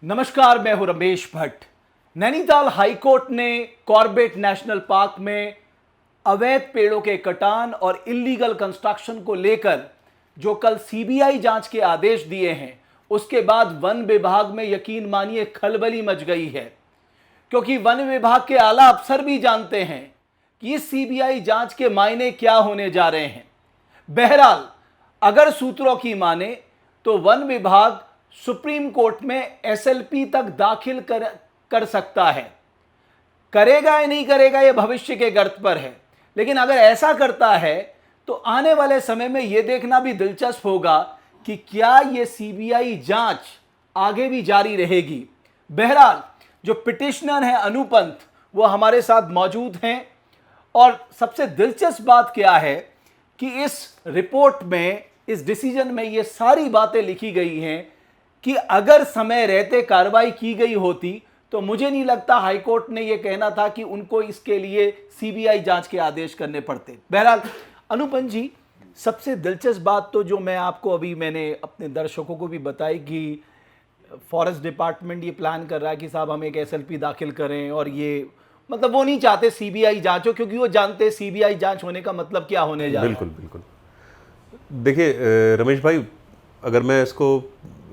नमस्कार, मैं हूं रमेश भट्ट। नैनीताल हाईकोर्ट ने कॉर्बेट नेशनल पार्क में अवैध पेड़ों के कटान और इल्लीगल कंस्ट्रक्शन को लेकर जो कल सीबीआई जांच के आदेश दिए हैं, उसके बाद वन विभाग में यकीन मानिए खलबली मच गई है, क्योंकि वन विभाग के आला अफसर भी जानते हैं कि इस सीबीआई जांच के मायने क्या होने जा रहे हैं। बहरहाल, अगर सूत्रों की माने तो वन विभाग सुप्रीम कोर्ट में एसएलपी तक दाखिल कर सकता है। करेगा या नहीं करेगा यह भविष्य के गर्त पर है, लेकिन अगर ऐसा करता है तो आने वाले समय में यह देखना भी दिलचस्प होगा कि क्या यह सीबीआई जांच आगे भी जारी रहेगी। बहरहाल, जो पिटिशनर हैं अनुपंत, वो हमारे साथ मौजूद हैं और सबसे दिलचस्प बात क्या है कि इस रिपोर्ट में, इस डिसीजन में ये सारी बातें लिखी गई हैं कि अगर समय रहते कार्रवाई की गई होती तो मुझे नहीं लगता हाईकोर्ट ने यह कहना था कि उनको इसके लिए सीबीआई जांच के आदेश करने पड़ते। बहरहाल अनुपम जी, सबसे दिलचस्प बात तो जो मैं आपको मैंने अपने दर्शकों को भी बताई कि फॉरेस्ट डिपार्टमेंट ये प्लान कर रहा है कि साहब हम एक एसएलपी दाखिल करें, और ये मतलब वो नहीं चाहते सीबीआई जांच हो, क्योंकि वो जानते हैं सीबीआई जांच होने का मतलब क्या होने जा रहा है। बिल्कुल बिल्कुल। देखिए रमेश भाई, अगर मैं इसको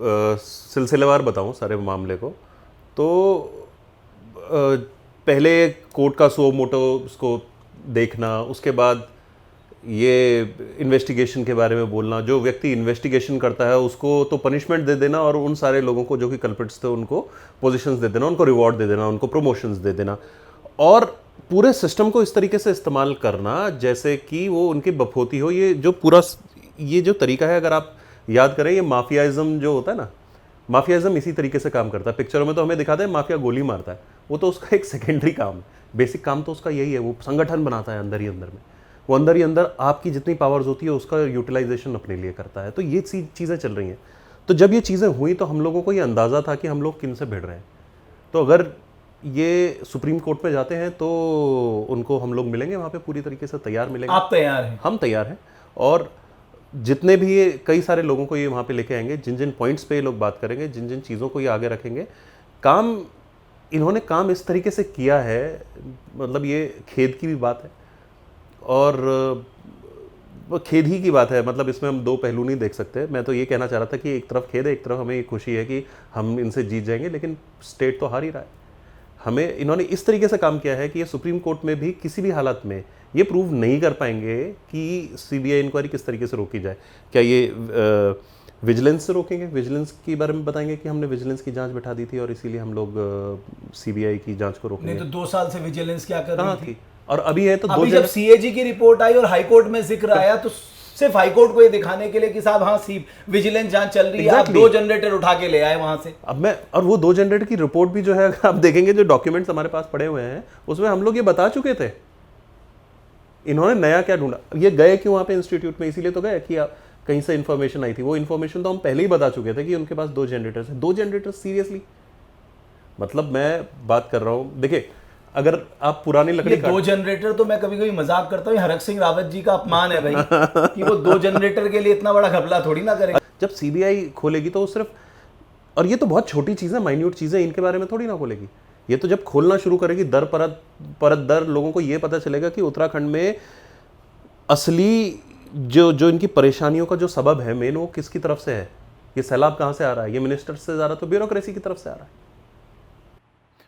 सिलसिलेवार बताऊं सारे मामले को, तो पहले कोर्ट का सो मोटो उसको देखना, उसके बाद ये इन्वेस्टिगेशन के बारे में बोलना, जो व्यक्ति इन्वेस्टिगेशन करता है उसको तो पनिशमेंट दे देना, और उन सारे लोगों को जो कि कल्प्रिट्स थे उनको पोजीशंस दे देना, उनको रिवॉर्ड दे देना, उनको प्रमोशंस दे देना, और पूरे सिस्टम को इस तरीके से इस्तेमाल करना जैसे कि वो उनकी बफोती हो। ये जो तरीका है, अगर आप याद करें, ये माफियाइज्म जो होता है ना, माफियाइज्म इसी तरीके से काम करता है। पिक्चरों में तो हमें दिखाते हैं माफिया गोली मारता है, वो तो उसका एक सेकेंडरी काम है। बेसिक काम तो उसका यही है, वो संगठन बनाता है अंदर ही अंदर में। वो अंदर ही अंदर आपकी जितनी पावर्स होती है उसका यूटिलाइजेशन अपने लिए करता है। तो ये चीज़ें चल रही हैं। तो जब ये चीज़ें हुई तो हम लोगों को ये अंदाज़ा था कि हम लोग किन से भिड़ रहे हैं। तो अगर ये सुप्रीम कोर्ट में जाते हैं तो उनको हम लोग मिलेंगे वहाँ पे, पूरी तरीके से तैयार मिलेंगे। आप तैयार हैं? हम तैयार हैं, और जितने भी ये कई सारे लोगों को ये वहाँ पे लेके आएंगे, जिन जिन पॉइंट्स पे ये लोग बात करेंगे, जिन जिन चीज़ों को ये आगे रखेंगे। इन्होंने काम इस तरीके से किया है, मतलब ये खेद की भी बात है, और वो खेद ही की बात है। मतलब इसमें हम दो पहलू नहीं देख सकते। मैं तो ये कहना चाह रहा था कि एक तरफ खेद है, एक तरफ हमें ये खुशी है कि हम इनसे जीत जाएंगे, लेकिन स्टेट तो हार ही रहा है। हमें इन्होंने इस तरीके से काम किया है कि ये सुप्रीम कोर्ट में भी किसी भी हालत में ये प्रूव नहीं कर पाएंगे कि सीबीआई इंक्वायरी किस तरीके से रोकी जाए। क्या ये विजिलेंस से रोकेंगे? विजिलेंस के बारे में बताएंगे कि हमने विजिलेंस की जांच बैठा दी थी और इसीलिए हम लोग सीबीआई की जांच को रोकेंगे। नहीं तो 2 साल से विजिलेंस क्या कर रही थी? और अभी है तो अभी जब सीएजी की रिपोर्ट आई और हाईकोर्ट में जिक्र आया तो सिर्फ हाईकोर्ट को ये दिखाने के लिए कि साहब हाँ विजिलेंस जांच चल रही है, आप 2 जनरेटर उठा के ले आए वहां से। और वो 2 जनरेटर की रिपोर्ट भी जो है, अगर आप देखेंगे जो डॉक्यूमेंट्स हमारे पास पड़े हुए हैं उसमें हम लोग ये बता चुके थे। इन्होंने नया क्या ढूंढा? ये गए क्यों वहां पे इंस्टीट्यूट में? इसीलिए तो गए कि कहीं से इन्फॉर्मेशन आई थी। वो इन्फॉर्मेशन तो हम पहले ही बता चुके थे कि उनके पास 2 जनरेटर्स हैं। 2 जनरेटर सीरियसली? मतलब मैं बात कर रहा हूं, देखिए अगर आप पुरानी लकड़ी 2 जनरेटर तो मैं कभी कभी मजाक करता हूँ, हरक सिंह रावत जी का अपमान है भाई कि वो 2 जनरेटर के लिए इतना बड़ा घपला थोड़ी ना करेगा। जब सीबीआई खोलेगी तो वो सिर्फ, और ये तो बहुत छोटी चीज़ है, माइन्यूट चीज़ है, इनके बारे में थोड़ी ना खोलेगी। ये तो जब खोलना शुरू करेगी दर परत दर, लोगों को ये पता चलेगा कि उत्तराखंड में असली जो इनकी परेशानियों का जो सबब है मेन, वो किसकी तरफ से है। ये सैलाब कहाँ से आ रहा है? ये मिनिस्टर से जा रहा, तो ब्यूरोक्रेसी की तरफ से आ रहा है।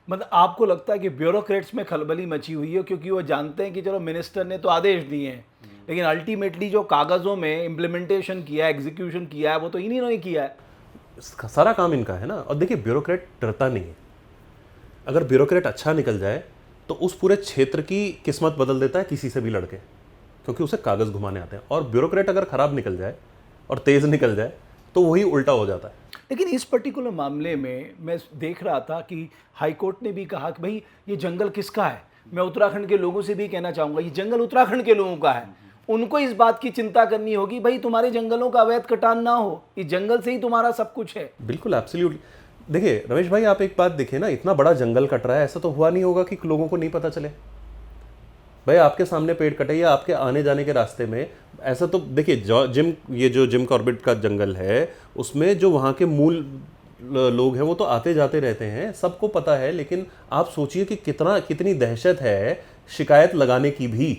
मतलब आपको लगता है कि ब्यूरोक्रेट्स में खलबली मची हुई है क्योंकि वो जानते हैं कि चलो मिनिस्टर ने तो आदेश दिए हैं, लेकिन अल्टीमेटली जो कागजों में इम्प्लीमेंटेशन किया है, एग्जीक्यूशन किया है, वो तो इन्हीं किया है। सारा काम इनका है ना। और देखिए ब्यूरोक्रेट डरता नहीं है। अगर ब्यूरोक्रेट अच्छा निकल जाए तो उस पूरे क्षेत्र की किस्मत बदल देता है किसी से भी लड़के, क्योंकि उसे कागज घुमाने आते हैं। और ब्यूरोक्रेट अगर खराब निकल जाए और तेज निकल जाए तो वही उल्टा हो जाता है। लेकिन इस पर्टिकुलर मामले में मैं देख रहा था कि हाईकोर्ट ने भी कहा कि भाई ये जंगल किसका है। मैं उत्तराखंड के लोगों से भी कहना चाहूँगा, ये जंगल उत्तराखंड के लोगों का है। उनको इस बात की चिंता करनी होगी भाई तुम्हारे जंगलों का अवैध कटान ना हो, इस जंगल से ही तुम्हारा सब कुछ है। बिल्कुल, एब्सोल्युटली। देखिए रमेश भाई, आप एक बात देखिए ना, इतना बड़ा जंगल कट रहा है, ऐसा तो हुआ नहीं होगा कि लोगों को नहीं पता चले। भाई आपके सामने पेड़ कटे या आपके आने जाने के रास्ते में, ऐसा तो देखिए ये जो जिम कॉर्बेट का जंगल है उसमें जो वहाँ के मूल लोग हैं वो तो आते जाते रहते हैं, सबको पता है, लेकिन आप सोचिए कि कितनी दहशत है शिकायत लगाने की भी,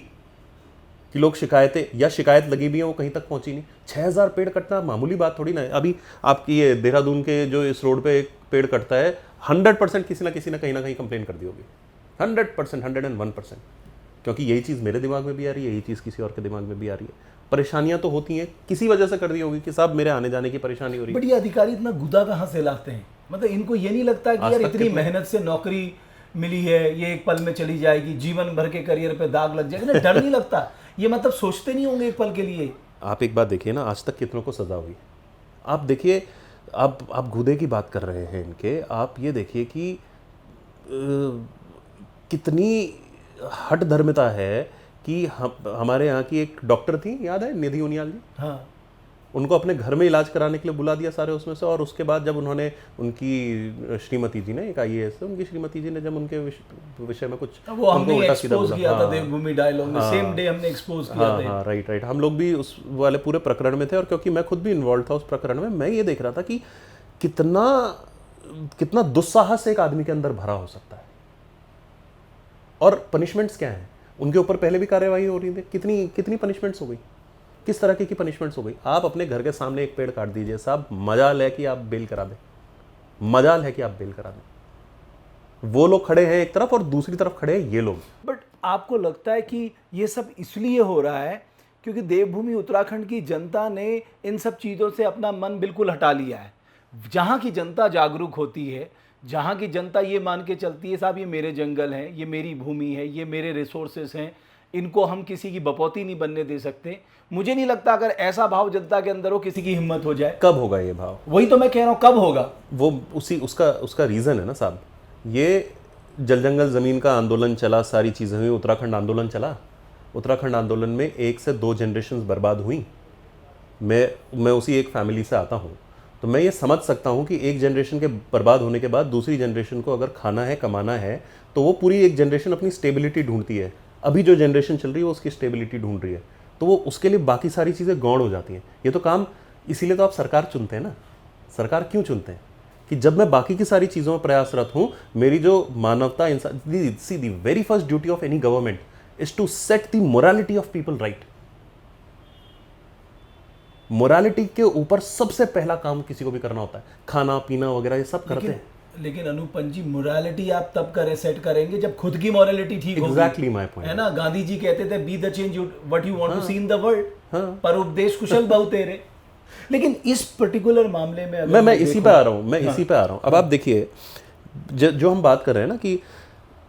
कि लोग शिकायत लगी भी है वो कहीं तक पहुंची नहीं। 6000 पेड़ कटना मामूली बात थोड़ी ना है। अभी आपकी ये देहरादून के जो इस रोड पे एक पेड़ कटता है, 100% किसी ना कहीं कंप्लेन कर दी होगी, 100%, 101%, क्योंकि यही चीज़ मेरे दिमाग में भी आ रही है, यही चीज़ किसी और के दिमाग में भी आ रही है। परेशानियां तो होती हैं, किसी वजह से कर दी होगी कि साहब मेरे आने जाने की परेशानी हो रही है। बट ये अधिकारी इतना गुदा कहाँ से लाते हैं? मतलब इनको ये नहीं लगता कि यार इतनी मेहनत से नौकरी मिली है, ये एक पल में चली जाएगी, जीवन भर के करियर पे दाग लग जाएगा ना, डर नहीं लगता? ये मतलब सोचते नहीं होंगे एक पल के लिए? आप एक बात देखिए ना, आज तक कितनों को सजा हुई। आप देखिए, आप गुदे की बात कर रहे हैं इनके, आप ये देखिए कि कितनी हठ धर्मिता है कि हमारे यहाँ की एक डॉक्टर थी, याद है, निधि उनियाल जी? हाँ, उनको अपने घर में इलाज कराने के लिए बुला दिया सारे उसमें से, और उसके बाद जब उन्होंने उनकी श्रीमती जी ने, एक IAS है, उनकी श्रीमती जी ने जब उनके विषय में कुछ वो हमने एक्सपोज किया था देवभूमि डायलॉग में, सेम डे हमने एक्सपोज किया था। हाँ, राइट, हम लोग भी उस वाले पूरे प्रकरण में थे, और क्योंकि मैं खुद भी इन्वॉल्व था उस प्रकरण में, मैं ये देख रहा था कि कितना दुस्साहस एक आदमी के अंदर भरा हो सकता है। और पनिशमेंट्स क्या हैं? उनके ऊपर पहले भी कार्यवाही हो रही थी, कितनी पनिशमेंट्स हो गई, किस तरह की पनिशमेंट्स हो गई। आप अपने घर के सामने एक पेड़ काट दीजिए साहब, मजाल है कि आप बेल करा दें, मजाल है कि आप बेल करा दें। वो लोग खड़े हैं एक तरफ और दूसरी तरफ खड़े हैं ये लोग। बट आपको लगता है कि ये सब इसलिए हो रहा है क्योंकि देवभूमि उत्तराखंड की जनता ने इन सब चीज़ों से अपना मन बिल्कुल हटा लिया है? जहाँ की जनता जागरूक होती है, जहाँ की जनता ये मान के चलती है साहब ये मेरे जंगल हैं, ये मेरी भूमि है, ये मेरे रिसोर्सेस हैं, इनको हम किसी की बपौती नहीं बनने दे सकते, मुझे नहीं लगता अगर ऐसा भाव जनता के अंदर हो किसी की हिम्मत हो जाए। कब होगा ये भाव? वही तो मैं कह रहा हूँ, कब होगा? वो उसका रीज़न है ना साहब, ये जल जंगल ज़मीन का आंदोलन चला, सारी चीज़ें हुई, उत्तराखंड आंदोलन चला। उत्तराखंड आंदोलन में 1 से 2 जनरेशन बर्बाद हुई। मैं उसी एक फैमिली से आता हूँ, तो मैं ये समझ सकता हूँ कि एक जनरेशन के बर्बाद होने के बाद दूसरी जनरेशन को अगर खाना है, कमाना है, तो वो पूरी एक जनरेशन अपनी स्टेबिलिटी ढूंढती है। अभी जो जनरेशन चल रही है वो उसकी स्टेबिलिटी ढूंढ रही है, तो वो उसके लिए बाकी सारी चीज़ें गौड़ हो जाती हैं। ये तो काम, इसीलिए तो आप सरकार चुनते हैं ना। सरकार क्यों चुनते हैं? कि जब मैं बाकी की सारी चीज़ों में प्रयासरत हूँ, मेरी जो मानवता, इंसान, see the very first duty of any government is to set the morality of people right. Morality के ऊपर सबसे पहला काम किसी को भी करना होता है, खाना पीना वगैरह ये सब करते हैं। लेकिन अनुपम जी, मोरालिटी आप तब सेट करेंगे जब खुद की मोरालिटी ठीक होगी। एग्जैक्टली माय पॉइंट है ना, गांधी जी कहते थे be the change what you want to see in the world. पर उपदेश कुशल बहु तेरे। लेकिन इस पर्टिकुलर मामले में मैं इसी पे आ रहा हूँ, इसी पे आ रहा हूँ। अब आप देखिए, जो हम बात कर रहे हैं ना कि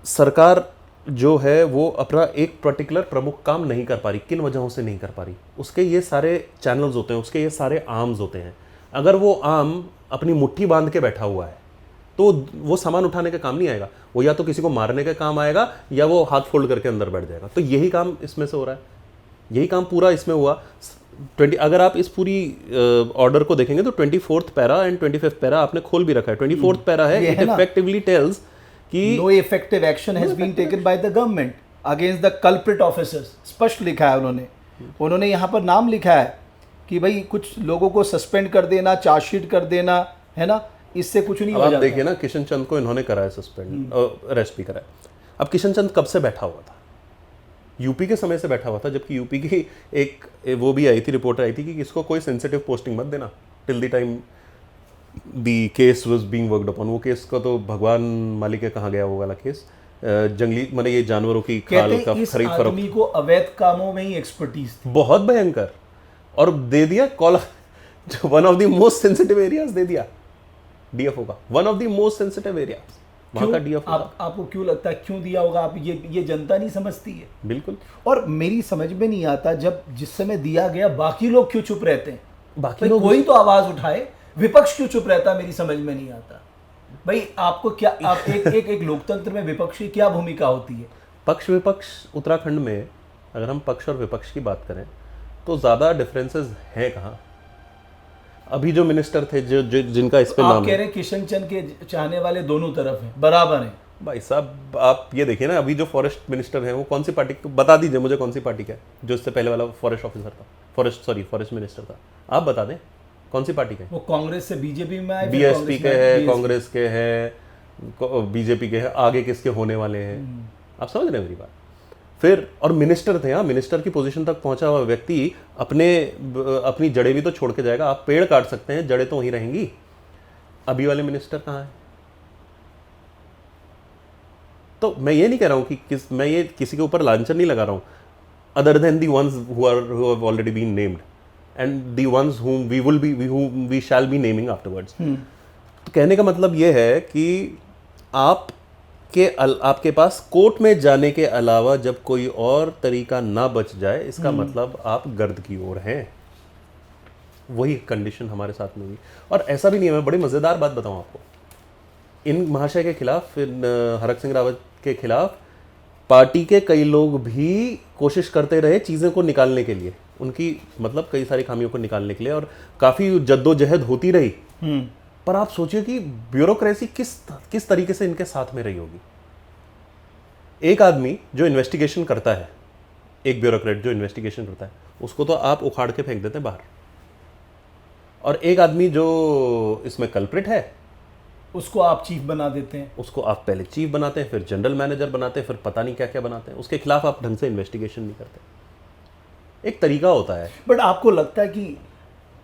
सरकार जो है वो अपना एक पर्टिकुलर प्रमुख काम नहीं कर पा रही, किन वजहों से नहीं कर पा रही, उसके ये सारे चैनल्स होते हैं, उसके ये सारे आर्म्स होते हैं। अगर वो आर्म अपनी मुट्ठी बांध के बैठा हुआ है तो वो सामान उठाने का काम नहीं आएगा, वो या तो किसी को मारने का काम आएगा या वो हाथ फोल्ड करके अंदर बैठ जाएगा। तो यही काम इसमें से हो रहा है, यही काम पूरा इसमें हुआ। अगर आप इस पूरी ऑर्डर को देखेंगे तो 24th para and 25th para आपने खोल भी रखा है। 24th पैरा है, इट इफेक्टिवली टेल्स कि no effective action has been taken by the government against the culprit officers. स्पष्ट लिखा है उन्होंने यहाँ पर नाम लिखा है कि भाई कुछ लोगों को सस्पेंड कर देना, चार्जशीट कर देना, है ना, इससे कुछ नहीं हो जाता। आप देखिए ना, किशन चंद को इन्होंने कराया सस्पेंड, अरेस्ट भी कराया। अब किशन चंद कब से बैठा हुआ था? यूपी के समय से बैठा हुआ था, जबकि यूपी की एक वो भी आई थी, रिपोर्टर आई थी कि इसको कोई सेंसिटिव पोस्टिंग मत देना till the time the case was being worked upon. वो केस का तो भगवान मालिक है कहाँ गया वो वाला केस, जंगली माने ये जानवरों की खाल का खरीद फरोख्त। आदमी को अवैध कामों में ही एक्सपर्टीज थी, बहुत भयंकर, और दे दिया जो one of the most sensitive areas they दिया डीएफओ का, one of the most sensitive areas वहां का डीएफओ। आपको क्यों लगता है क्यों दिया होगा? आप ये जनता नहीं समझती है। बिल्कुल। और मेरी समझ में नहीं आता, जब जिस समय दिया गया बाकी लोग क्यों चुप रहते हैं? बाकी लोग, कोई तो आवाज उठाए, विपक्ष क्यों चुप रहता है? मेरी समझ में नहीं आता भाई। आपको क्या, आप एक लोकतंत्र में विपक्ष की क्या भूमिका होती है? पक्ष विपक्ष उत्तराखंड में, अगर हम पक्ष और विपक्ष की बात करें तो ज्यादा डिफरेंसेस हैं कहाँ? अभी जो मिनिस्टर थे जिनका इस पे नाम, आप कह रहे हैं किशन चंद के चाहने वाले दोनों तरफ हैं, बराबर हैं। भाई साहब आप ये देखिए ना, अभी जो फॉरेस्ट मिनिस्टर हैं वो कौन सी पार्टी, बता दीजिए मुझे कौन सी पार्टी का है? जो इससे पहले वाला फॉरेस्ट ऑफिसर था, फॉरेस्ट मिनिस्टर था, आप बता दें कौन सी पार्टी के? वो कांग्रेस से बीजेपी में आए, बीएसपी के हैं, कांग्रेस के हैं, बीजेपी के हैं, आगे किसके होने वाले हैं? आप समझ रहे हैं मेरी बात? फिर और मिनिस्टर थे, हाँ, मिनिस्टर की पोजीशन तक पहुंचा हुआ व्यक्ति अपनी जड़ें भी तो छोड़ के जाएगा। आप पेड़ काट सकते हैं, जड़ें तो वहीं रहेंगी। अभी वाले मिनिस्टर कहाँ हैं? तो मैं ये नहीं कह रहा हूँ कि मैं ये किसी के ऊपर लांछन नहीं लगा रहा हूँ, other than the ones who have already been named and the ones whom we shall be naming afterwards। तो कहने का मतलब ये है कि आपके पास कोर्ट में जाने के अलावा जब कोई और तरीका ना बच जाए, इसका मतलब आप गर्द की ओर हैं। वही कंडीशन हमारे साथ में हुई। और ऐसा भी नहीं है, मैं बड़ी मज़ेदार बात बताऊं आपको, इन महाशय के खिलाफ, हरक सिंह रावत के खिलाफ पार्टी के कई लोग भी कोशिश करते रहे चीज़ें को निकालने के लिए, उनकी मतलब कई सारी खामियों को निकालने के लिए, और काफ़ी जद्दोजहद होती रही। पर आप सोचिए कि ब्यूरोक्रेसी किस तरीके से इनके साथ में रही होगी। एक आदमी जो इन्वेस्टिगेशन करता है, एक ब्यूरोक्रेट जो इन्वेस्टिगेशन करता है, उसको तो आप उखाड़ के फेंक देते हैं बाहर, और एक आदमी जो इसमें कल्प्रिट है उसको आप चीफ बना देते हैं। उसको आप पहले चीफ बनाते हैं, फिर जनरल मैनेजर बनाते हैं, फिर पता नहीं क्या क्या बनाते हैं। उसके खिलाफ आप ढंग से इन्वेस्टिगेशन नहीं करते। एक तरीका होता है। बट आपको लगता है कि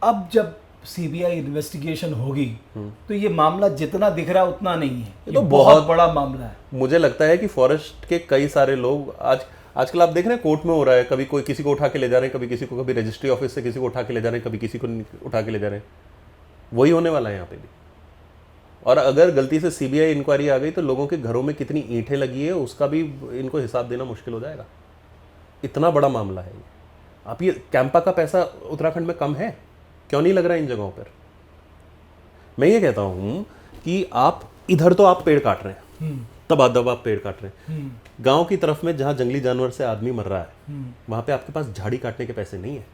अब जब सीबीआई इन्वेस्टिगेशन होगी तो ये मामला जितना दिख रहा है उतना नहीं है, ये तो बहुत बड़ा मामला है। मुझे लगता है कि फॉरेस्ट के कई सारे लोग आजकल आप देख रहे हैं कोर्ट में हो रहा है, कभी कोई किसी को उठा के ले जा रहे हैं, कभी किसी को, कभी रजिस्ट्री ऑफिस से किसी को उठा के ले जा रहे हैं, कभी किसी को उठा के ले जा रहे हैं। वही होने वाला है यहाँ पे भी। और अगर गलती से सीबीआई इंक्वायरी आ गई तो लोगों के घरों में कितनी ईंटें लगी है उसका भी इनको हिसाब देना मुश्किल हो जाएगा। इतना बड़ा मामला है ये। आप ये कैंपा का पैसा उत्तराखंड में कम है, क्यों नहीं लग रहा है इन जगहों पर? मैं ये कहता हूँ कि आप इधर तो आप पेड़ काट रहे हैं, दबादब आप पेड़ काट रहे हैं, गांव की तरफ में जहाँ जंगली जानवर से आदमी मर रहा है वहाँ पे आपके पास झाड़ी काटने के पैसे नहीं है,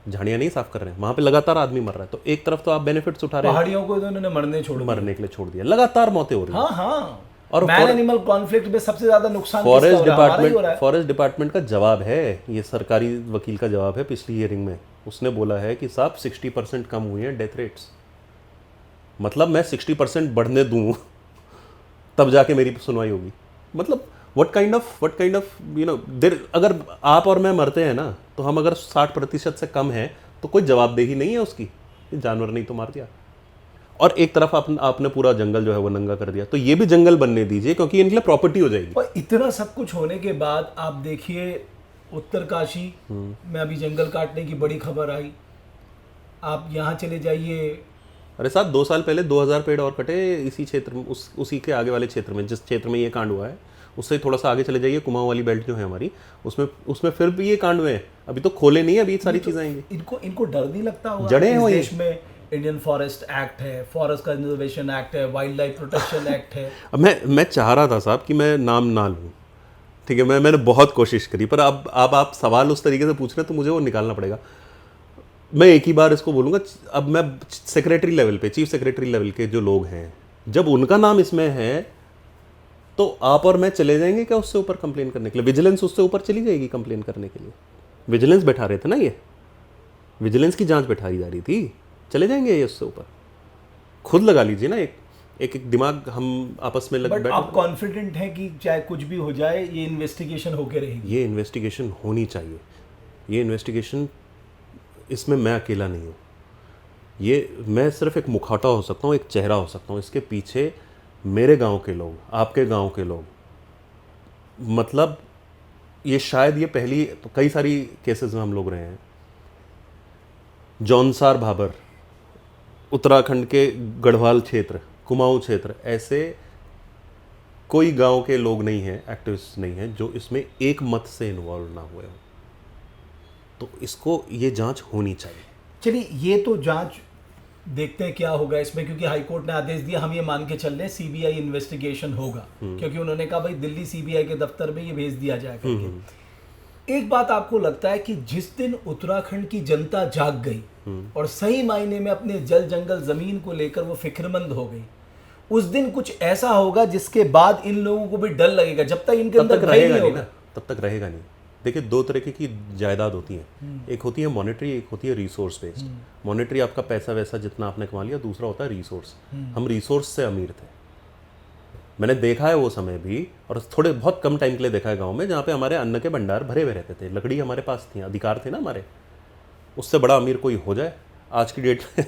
झाड़ियाँ नहीं साफ कर रहे हैं, वहाँ पे लगातार आदमी मर रहा है। तो एक तरफ तो आप बेनिफिट्स उठा रहे हैं, पहाड़ियों को इन्होंने मरने के लिए छोड़ दिया, लगातार मौतें हो रही हैं। हाँ। और मैन एनिमल कॉन्फ्लिक्ट में सबसे ज्यादा नुकसान फॉरेस्ट डिपार्टमेंट का जवाब है, ये सरकारी वकील का जवाब है पिछली हियरिंग में। उसने बोला है कि साहब 60% कम हुई हैं डेथ रेट्स। मतलब मैं 60% बढ़ने दूं तब जाके मेरी सुनवाई होगी। मतलब what kind of you know there, अगर आप और मैं मरते हैं ना तो हम अगर 60% से कम है तो कोई जवाबदेही नहीं है उसकी, जानवर नहीं तो मार दिया। और एक तरफ आपने पूरा जंगल जो है वो नंगा कर दिया, तो ये भी जंगल बनने दीजिए क्योंकि इनके लिए प्रॉपर्टी हो जाएगी। और इतना सब कुछ होने के बाद आप देखिए उत्तरकाशी में अभी जंगल काटने की बड़ी खबर आई। आप यहाँ चले जाइए, अरे साहब 2 साल पहले 2000 पेड़ और कटे इसी क्षेत्र में, उसी के आगे वाले क्षेत्र में, जिस क्षेत्र में ये कांड हुआ है उससे थोड़ा सा आगे चले जाइए, कुमाऊं वाली बेल्ट जो है हमारी, उसमें फिर भी ये कांड हुए हैं। अभी तो खोले नहीं है, अभी सारी चीजें आएंगी। इनको डर नहीं लगता होगा? जड़ें हैं देश में इंडियन फॉरेस्ट एक्ट है, फॉरेस्ट कंजर्वेशन एक्ट है, वाइल्ड लाइफ प्रोटेक्शन एक्ट है। अब मैं चाह रहा था साहब कि मैं नाम ना लूँ, ठीक है, मैंने बहुत कोशिश करी, पर अब आप सवाल उस तरीके से पूछ रहे हैं तो मुझे वो निकालना पड़ेगा। मैं एक ही बार इसको बोलूँगा, अब मैं सेक्रेटरी लेवल पे, चीफ सेक्रेटरी लेवल के जो लोग हैं, जब उनका नाम इसमें है तो आप और मैं चले जाएंगे क्या उससे ऊपर कंप्लेन करने के लिए? विजिलेंस उससे ऊपर चली जाएगी कंप्लेन करने के लिए। विजिलेंस बैठा रहे थे ना, ये विजिलेंस की जांच बैठाई जा रही थी, चले जाएंगे ये उससे ऊपर? खुद लगा लीजिए ना एक दिमाग, हम आपस में बट आप कॉन्फिडेंट हैं कि चाहे कुछ भी हो जाए ये इन्वेस्टिगेशन होके रहेगी? ये इन्वेस्टिगेशन होनी चाहिए। ये इन्वेस्टिगेशन, इसमें मैं अकेला नहीं हूँ, ये मैं सिर्फ एक मुखौटा हो सकता हूँ, एक चेहरा हो सकता हूँ। इसके पीछे मेरे गांव के लोग, आपके गांव के लोग, मतलब ये शायद ये पहली, तो कई सारी केसेस में हम लोग रहे हैं। जौनसार भाबर, उत्तराखंड के गढ़वाल क्षेत्र, कुमाऊं क्षेत्र, ऐसे कोई गांव के लोग नहीं हैं, एक्टिविस्ट नहीं हैं जो इसमें एक मत से इन्वॉल्व ना हुए हो। तो इसको, ये जांच होनी चाहिए। चलिए, ये तो जांच देखते हैं क्या होगा इसमें, क्योंकि हाईकोर्ट ने आदेश दिया, हम ये मान के चल रहे हैं सीबीआई इन्वेस्टिगेशन होगा, क्योंकि उन्होंने कहा भाई दिल्ली सीबीआई के दफ्तर में ये भेज दिया जाएगा। एक बात आपको लगता है कि जिस दिन उत्तराखंड की जनता जाग गई और सही मायने में अपने जल जंगल जमीन को लेकर वो फिक्रमंद हो गई, उस दिन कुछ ऐसा होगा जिसके बाद इन लोगों को भी डर लगेगा? जब तक इनके अंदर रहेगा नहीं ना, तब तक रहेगा नहीं। देखिए, दो तरीके की जायदाद होती है, एक होती है मॉनेटरी, एक होती है रिसोर्स बेस्ड। मॉनेटरी आपका पैसा वैसा जितना आपने कमा लिया, दूसरा होता है रिसोर्स। हम रिसोर्स से अमीर थे, मैंने देखा है वो समय भी, और थोड़े बहुत कम टाइम के लिए देखा है गांव में, जहाँ पे हमारे अन्न के भंडार भरे हुए रहते थे, लकड़ी हमारे पास थी, अधिकार थे ना हमारे। उससे बड़ा अमीर कोई हो जाए आज की डेट में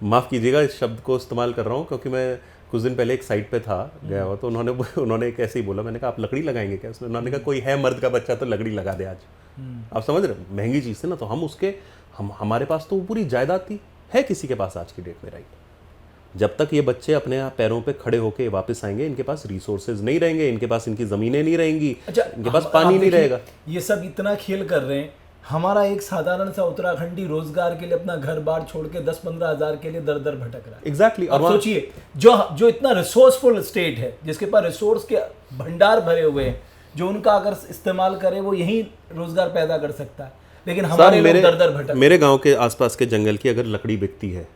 माफ़ कीजिएगा इस शब्द को इस्तेमाल कर रहा हूँ, क्योंकि मैं कुछ दिन पहले एक साइट पे था गया हुआ, तो उन्होंने एक ऐसे ही बोला, मैंने कहा आप लकड़ी लगाएंगे क्या? उन्होंने कहा कोई है मर्द का बच्चा तो लकड़ी लगा दे आज। आप समझ रहे हो, महंगी चीज़ थी ना, तो हमारे पास तो वो पूरी जायदाद थी, है किसी के पास आज की डेट में, राइट? जब तक ये बच्चे अपने पैरों पे खड़े होके वापस आएंगे, इनके पास रिसोर्सेज नहीं रहेंगे, इनके पास इनकी ज़मीनें नहीं रहेंगी, इनके पास पानी नहीं रहेगा। ये सब इतना खेल कर रहे हैं, हमारा एक साधारण सा उत्तराखंडी रोजगार के लिए अपना घर बार छोड़ के 10-15 हज़ार के लिए दर दर भटक रहा है। एग्जैक्टली। और सोचिए, जो इतना रिसोर्सफुल स्टेट है, जिसके पास रिसोर्स के भंडार भरे हुए हैं, जो उनका अगर इस्तेमाल करे वो यही रोजगार पैदा कर सकता है, लेकिन हमारे लोग दर दर भटक। मेरे गांव के आसपास के जंगल की अगर लकड़ी बिकती है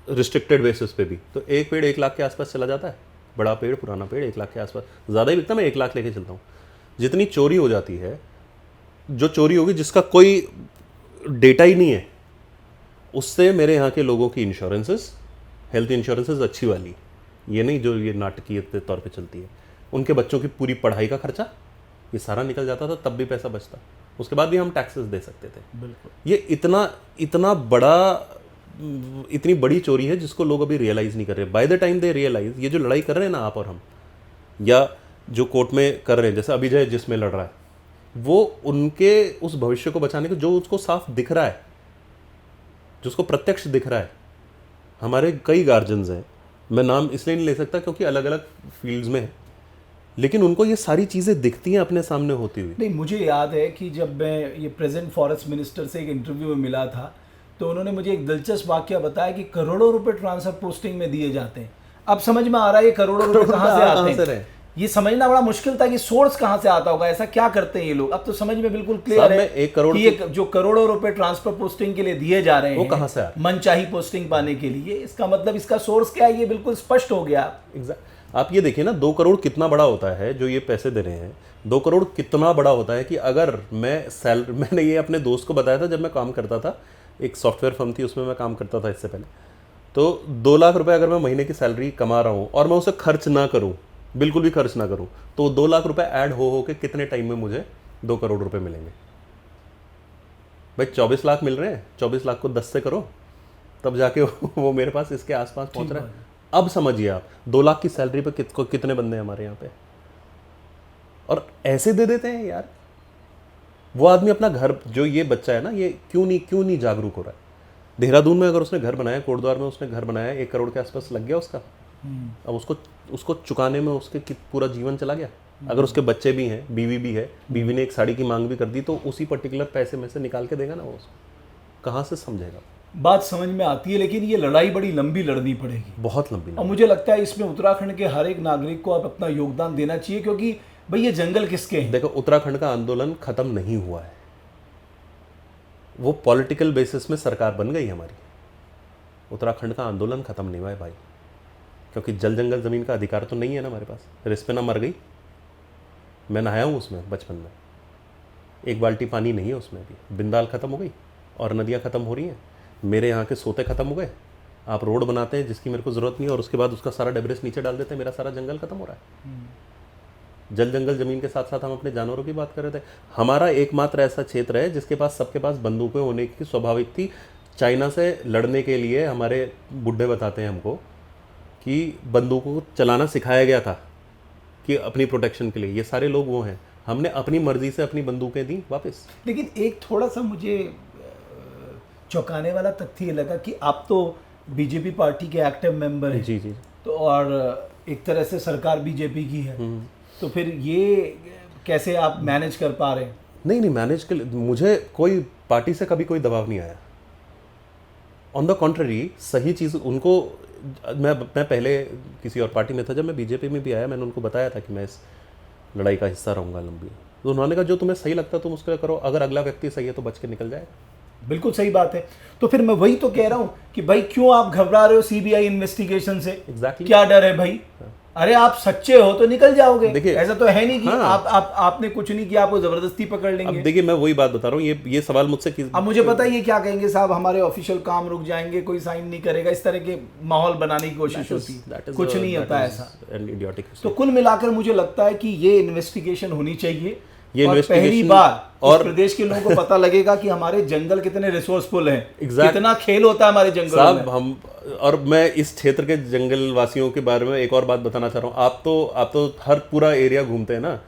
रिस्ट्रिक्टेड बेसिस पे भी, तो एक पेड़ 1 लाख के आसपास चला जाता है। बड़ा पेड़, पुराना पेड़ 1 लाख के आसपास, ज़्यादा ही बिकता, मैं 1 लाख लेके चलता हूँ। जितनी चोरी हो जाती है, जो चोरी होगी जिसका कोई डेटा ही नहीं है, उससे मेरे यहाँ के लोगों की इंश्योरेंसेस, हेल्थ इंश्योरेंसेस अच्छी वाली, ये नहीं जो ये नाटकीय तौर पे चलती है, उनके बच्चों की पूरी पढ़ाई का खर्चा ये सारा निकल जाता था, तब भी पैसा बचता, उसके बाद भी हम टैक्सेस दे सकते थे। बिल्कुल। ये इतनी बड़ी चोरी है जिसको लोग अभी रियलाइज़ नहीं कर रहे। By the time they realise, ये जो लड़ाई कर रहे हैं ना आप और हम, या जो कोर्ट में कर रहे हैं, जैसे अभिजय जिसमें लड़ रहा है, वो उनके उस भविष्य को बचाने को, जो उसको साफ दिख रहा है, जो उसको प्रत्यक्ष दिख रहा है। हमारे कई गार्जियंस हैं, मैं नाम इसलिए नहीं ले सकता क्योंकि अलग अलग फील्ड्स में है, लेकिन उनको ये सारी चीज़ें दिखती हैं अपने सामने होती हुई। नहीं, मुझे याद है कि जब मैं ये प्रेजेंट फॉरेस्ट मिनिस्टर से एक इंटरव्यू में मिला था, तो उन्होंने मुझे एक दिलचस्प वाकया बताया कि करोड़ों रुपए ट्रांसफर पोस्टिंग में दिए जाते हैं। अब समझ में आ रहा है ये करोड़ों रुपए कहाँ से आते हैं। ये समझना बड़ा मुश्किल था कि सोर्स कहाँ से आता होगा, ऐसा क्या करते हैं ये लोग। अब तो समझ में बिल्कुल क्लियर है 1 करोड़ कि ये जो करोड़ों रुपए ट्रांसफर पोस्टिंग के लिए दिए जा रहे हैं, वो कहाँ से आ रहे हैं? मनचाही पोस्टिंग पाने के लिए, इसका मतलब इसका सोर्स क्या है, ये बिल्कुल स्पष्ट हो गया। आप ये देखिए ना, 2 करोड़ कितना बड़ा होता है जो ये पैसे दे रहे हैं। 2 करोड़ कितना बड़ा होता है कि अगर मैंने ये अपने दोस्त को बताया था जब मैं काम करता था, एक सॉफ्टवेयर फर्म थी उसमें मैं काम करता था इससे पहले, तो 2 लाख रुपए अगर मैं महीने की सैलरी कमा रहा हूँ और मैं उसे खर्च ना करूँ, बिल्कुल भी खर्च ना करूँ, तो 2 लाख रुपए ऐड हो के कितने टाइम में मुझे 2 करोड़ रुपए मिलेंगे? भाई 24 लाख मिल रहे हैं, 24 लाख को 10 से करो, तब जाके वो मेरे पास इसके आसपास पहुंच रहा है। अब समझिए आप, 2 लाख की सैलरी पे कितने बंदे हैं हमारे यहाँ पे, और ऐसे दे देते हैं यार। वो आदमी अपना घर, जो ये बच्चा है ना, ये क्यों नहीं जागरूक हो रहा है। देहरादून में अगर उसने घर बनाया, कोटद्वार में उसने घर बनाया, 1 करोड़ के आसपास लग गया उसका। अब उसको चुकाने में उसके पूरा जीवन चला गया। अगर उसके बच्चे भी हैं, बीवी भी है, बीवी ने एक साड़ी की मांग भी कर दी, तो उसी पर्टिकुलर पैसे में से निकाल के देगा ना वो उसको, कहाँ से समझेगा। बात समझ में आती है, लेकिन ये लड़ाई बड़ी लंबी लड़नी पड़ेगी, बहुत लंबी। और मुझे लगता है इसमें उत्तराखंड के हर एक नागरिक को अब अपना योगदान देना चाहिए, क्योंकि भाई ये जंगल किसके हैं। देखो, उत्तराखंड का आंदोलन खत्म नहीं हुआ है, वो पॉलिटिकल बेसिस में सरकार बन गई हमारी। उत्तराखंड का आंदोलन खत्म नहीं हुआ है भाई, क्योंकि जल जंगल ज़मीन का अधिकार तो नहीं है ना हमारे पास। रिस्पना मर गई, मैं नहाया हूँ उसमें बचपन में, 1 बाल्टी पानी नहीं है उसमें भी। बिंदाल ख़त्म हो गई और नदियाँ ख़त्म हो रही हैं। मेरे यहाँ के सोते ख़त्म हो गए। आप रोड बनाते हैं जिसकी मेरे को ज़रूरत नहीं है, और उसके बाद उसका सारा डेब्रिस नीचे डाल देते हैं, मेरा सारा जंगल ख़त्म हो रहा है। जल जंगल ज़मीन के साथ साथ हम अपने जानवरों की बात कर रहे थे। हमारा एकमात्र ऐसा क्षेत्र है जिसके पास, सबके पास बंदूकें होने की स्वाभाविक थी। चाइना से लड़ने के लिए हमारे बुढ़े बताते हैं हमको कि बंदूकों को चलाना सिखाया गया था कि अपनी प्रोटेक्शन के लिए। ये सारे लोग वो हैं, हमने अपनी मर्जी से अपनी बंदूकें दी वापस। लेकिन एक थोड़ा सा मुझे चौंकाने वाला तथ्य लगा कि आप तो बीजेपी पार्टी के एक्टिव मेंबर हैं। जी जी। तो और एक तरह से सरकार बीजेपी की है, तो फिर ये कैसे आप मैनेज कर पा रहे हैं? नहीं, मैनेज के लिए मुझे कोई पार्टी से कभी कोई दबाव नहीं आया। ऑन द कॉन्ट्ररी, सही चीज़ उनको, मैं पहले किसी और पार्टी में था, जब मैं बीजेपी में भी आया, मैंने उनको बताया था कि मैं इस लड़ाई का हिस्सा रहूँगा लंबी। तो उन्होंने कहा जो तुम्हें सही लगता है तुम उसके करो, अगर अगला व्यक्ति सही है तो बच के निकल जाएगा। बिल्कुल सही बात है। तो फिर मैं वही तो कह रहा हूँ कि भाई क्यों आप घबरा रहे हो सीबीआई इन्वेस्टिगेशन से? Exactly. क्या डर है भाई? अरे आप सच्चे हो तो निकल जाओगे, देखिए, ऐसा तो है नहीं कि हाँ। आपने कुछ नहीं किया, आपको जबरदस्ती पकड़ अब लेंगे। देखिए मैं वही बात बता रहा हूँ, ये सवाल मुझसे अब मुझे पता है ये क्या कहेंगे, साहब हमारे ऑफिशियल काम रुक जाएंगे, कोई साइन नहीं करेगा, इस तरह के माहौल बनाने की कोशिश होती है, कुछ नहीं होता ऐसा। तो कुल मिलाकर मुझे लगता है कि ये इन्वेस्टिगेशन होनी चाहिए, ये और पहली investigation बार और इस प्रदेश के लोगों को पता लगेगा कि हमारे जंगल कितने रिसोर्सफुल हैं, Exact- कितना खेल होता है हमारे जंगलों साहब में। हम, और मैं इस क्षेत्र के जंगल वासियों के बारे में एक और बात बताना चाह रहा हूँ। आप तो हर पूरा एरिया घूमते हैं ना,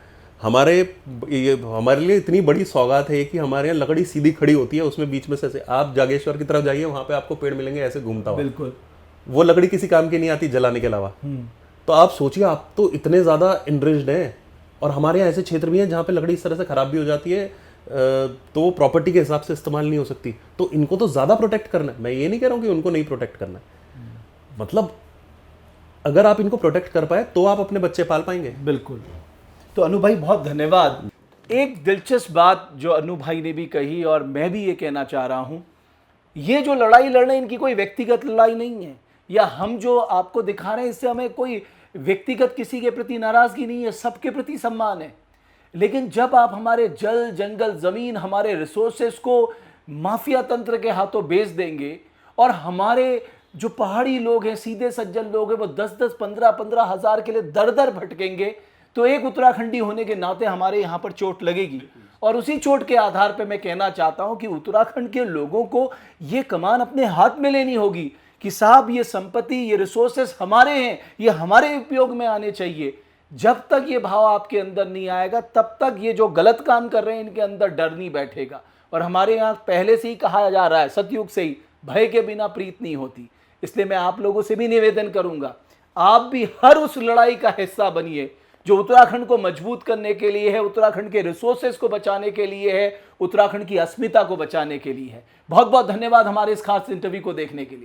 हमारे लिए इतनी बड़ी सौगात है कि हमारे यहाँ लकड़ी सीधी खड़ी होती है, उसमें बीच में से आप जागेश्वर की तरफ जाइए, वहां पे आपको पेड़ मिलेंगे ऐसे घूमता हुआ। बिल्कुल। वो लकड़ी किसी काम की नहीं आती जलाने के अलावा। तो आप सोचिए, आप तो इतने ज्यादा इनरिच्ड हैं, और हमारे यहाँ ऐसे क्षेत्र भी हैं जहाँ पे लकड़ी इस तरह से खराब भी हो जाती है, तो वो प्रॉपर्टी के हिसाब से इस्तेमाल नहीं हो सकती। तो इनको तो ज्यादा प्रोटेक्ट करना है, मैं ये नहीं कह रहा हूँ कि उनको नहीं प्रोटेक्ट करना है, मतलब अगर आप इनको प्रोटेक्ट कर पाए तो आप अपने बच्चे पाल पाएंगे। बिल्कुल। तो अनु भाई बहुत धन्यवाद। एक दिलचस्प बात जो अनु भाई ने भी कही, और मैं भी ये कहना चाह रहा हूँ, ये जो लड़ाई लड़ रहे हैं इनकी कोई व्यक्तिगत लड़ाई नहीं है, या हम जो आपको दिखा रहे हैं इससे हमें कोई व्यक्तिगत किसी के प्रति नाराजगी नहीं है, सबके प्रति सम्मान है। लेकिन जब आप हमारे जल, जंगल, जमीन, हमारे रिसोर्सेस को माफिया तंत्र के हाथों बेच देंगे, और हमारे जो पहाड़ी लोग हैं, सीधे सज्जन लोग हैं, वो 10-10, 15-15 हज़ार के लिए दर दर भटकेंगे, तो एक उत्तराखंडी होने के नाते हमारे यहाँ पर चोट लगेगी। और उसी चोट के आधार पर मैं कहना चाहता हूँ कि उत्तराखंड के लोगों को ये कमान अपने हाथ में लेनी होगी कि साहब ये संपत्ति, ये रिसोर्सेस हमारे हैं, ये हमारे उपयोग में आने चाहिए। जब तक ये भाव आपके अंदर नहीं आएगा, तब तक ये जो गलत काम कर रहे हैं इनके अंदर डर नहीं बैठेगा। और हमारे यहाँ पहले से ही कहा जा रहा है, सतयुग से ही, भय के बिना प्रीत नहीं होती। इसलिए मैं आप लोगों से भी निवेदन करूंगा, आप भी हर उस लड़ाई का हिस्सा बनिए जो उत्तराखंड को मजबूत करने के लिए है, उत्तराखंड के रिसोर्सेज को बचाने के लिए है, उत्तराखंड की अस्मिता को बचाने के लिए है। बहुत बहुत धन्यवाद हमारे इस खास इंटरव्यू को देखने के लिए।